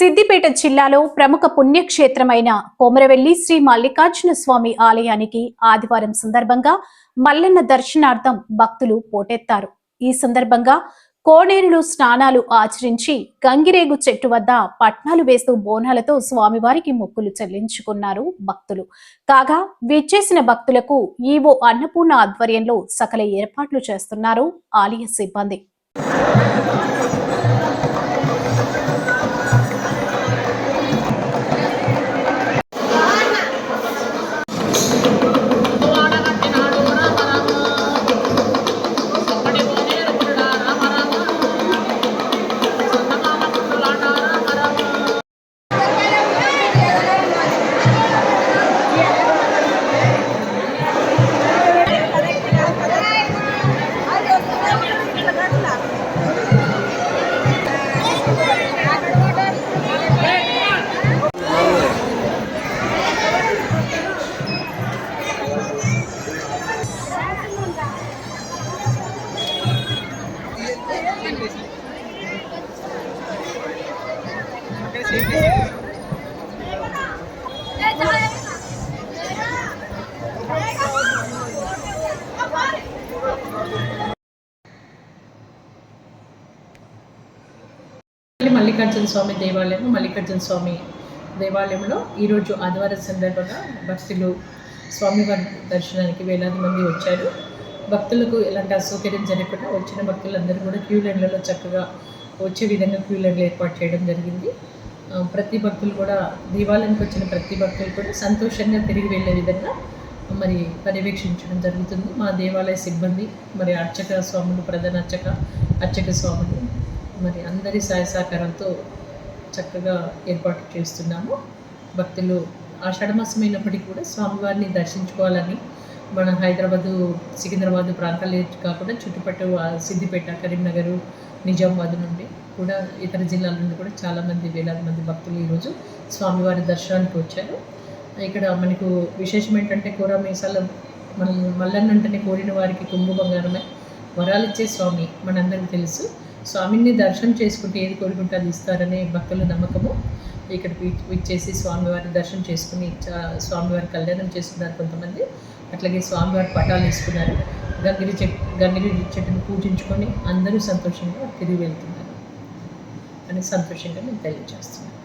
సిద్దిపేట జిల్లాలో ప్రముఖ పుణ్యక్షేత్రమైన కొమరవెల్లి శ్రీ మల్లికార్జున స్వామి ఆలయానికి ఆదివారం సందర్భంగా మల్లన్న దర్శనార్థం భక్తులు పోటెత్తారు. ఈ సందర్భంగా కోనేరులో స్నానాలు ఆచరించి గంగిరేగు చెట్టు వద్ద పట్నాలు వేస్తూ బోనాలతో స్వామివారికి మొక్కులు చెల్లించుకున్నారు భక్తులు. కాగా విచ్చేసిన భక్తులకు ఈవో అన్నపూర్ణ ఆధ్వర్యంలో సకల ఏర్పాట్లు చేస్తున్నారు ఆలయ సిబ్బంది. మల్లికార్జున స్వామి దేవాలయంలో ఈరోజు ఆదివారం సందర్భంగా భక్తులు స్వామివారి దర్శనానికి వేలాది మంది వచ్చారు. భక్తులకు ఎలాంటి అసౌకర్యం జరగకుండా వచ్చిన భక్తులందరూ కూడా క్యూ లైన్లలో చక్కగా వచ్చే విధంగా క్యూ లైన్లు ఏర్పాటు చేయడం జరిగింది. ప్రతి భక్తులు కూడా దేవాలయానికి వచ్చిన ప్రతి భక్తులు కూడా సంతోషంగా తిరిగి వెళ్ళే విధంగా మరి పర్యవేక్షించడం జరుగుతుంది. మా దేవాలయ సిబ్బంది మరి అర్చక స్వాములు, ప్రధాన అర్చక స్వాములు మరి అందరి సహాయ సహకారంతో చక్కగా ఏర్పాటు చేస్తున్నాము. భక్తులు ఆషాఢమాసం అయినప్పటికీ కూడా స్వామివారిని దర్శించుకోవాలని మన హైదరాబాదు, సికింద్రాబాదు ప్రాంతాలే కాకుండా చుట్టుపక్కల సిద్దిపేట, కరీంనగర్, నిజామాబాద్ నుండి కూడా ఇతర జిల్లాల నుండి కూడా చాలామంది వేలాది మంది భక్తులు ఈరోజు స్వామివారి దర్శనానికి వచ్చారు. ఇక్కడ మనకు విశేషం ఏంటంటే కోరామేసాల మల్లన్నంటనే కోరిన వారికి కొంగు బంగారమే వరాలిచ్చే స్వామి మనందరికీ తెలుసు. స్వామిని దర్శనం చేసుకుంటే ఏది కోరుకుంటే అది ఇస్తారనే భక్తుల నమ్మకము. ఇక్కడ విచ్చేసి స్వామివారి దర్శనం చేసుకుని స్వామివారి కళ్యాణం చేసుకున్నారు కొంతమంది. అట్లాగే స్వామివారి పటాలు వేసుకున్నారు. గంగిరి చెట్టును పూజించుకొని అందరూ సంతోషంగా తిరిగి వెళ్తున్నారు అని సంతోషంగా నేను తెలియజేస్తున్నాను.